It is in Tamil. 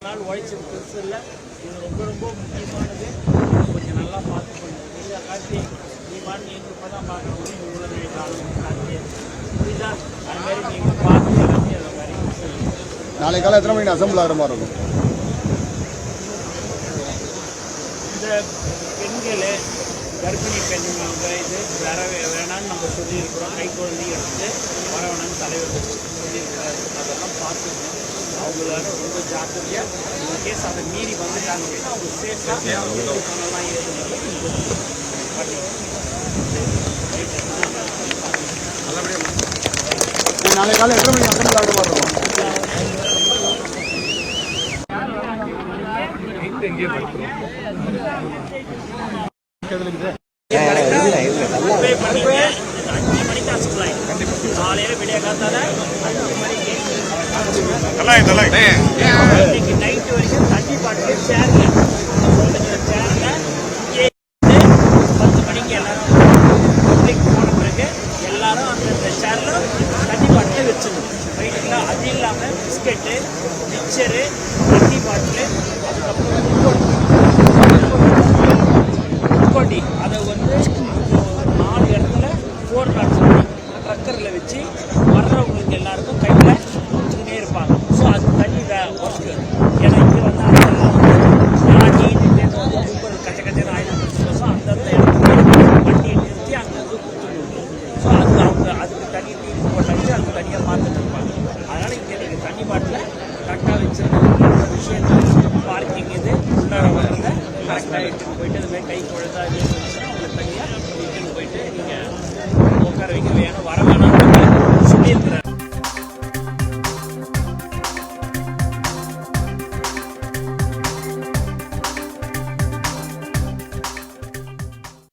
நாள் உழைச்சது பெருசு இல்லை. இது ரொம்ப ரொம்ப முக்கியமானது. கொஞ்சம் நல்லா பார்த்து பண்ணுறது இல்லை காட்சி நீ பாட்டு நீங்கள் இப்போ தான் பார்க்க முடியும். இவ்வளோ காலம் காட்சி புரியுதா? அது மாதிரி நீங்கள் பார்த்து எல்லாத்தையும் அதை மாதிரி நாளைக்கு காலை எத்தனை மணிக்கு அசம்பிள் ஆகிற மாதிரி இருக்கும்? இந்த பெண்கள் கர்ப்பிணி பெண்ணுங்க இது வேணான்னு நம்ம சொல்லியிருக்கிறோம். கை குழந்தைங்க எடுத்து வர வேணான்னு தலைவர் சொல்லியிருக்கிறாரு. அதெல்லாம் பார்த்துக்கணும். அவங்களால ரொம்ப ஜாக்கிரதையாக கேஸ் அதை மீறி வந்துட்டாங்க அப்படின்னா அவங்க சேஃபாக நாளைக்கு காலை எத்தனை மணிக்கு அசம்பிள் ஆகிற மாதிரி இருக்கும்? காலையில் விடிய காத்தால 5 மணிக்கு இன்னைக்கு நைட்டு வரைக்கும் தண்ணி பாட்டு சேர்ல 10 மணிக்கு எல்லாரும் பப்ளிக் போன பிறகு எல்லாரும் அந்த சேர்ல தண்ணி பாட்டில் வச்சிடணும். ரைட்டுங்களா? அது இல்லாமல் பிஸ்கெட்டு, மிக்சரு, தண்ணி பாட்டிலு, அதுக்கப்புறம் முக்கோட்டி அதை வந்து 4 இடத்துல 4 ட்ரக்கரில் வச்சு வர்றவங்களுக்கு எல்லாருக்கும்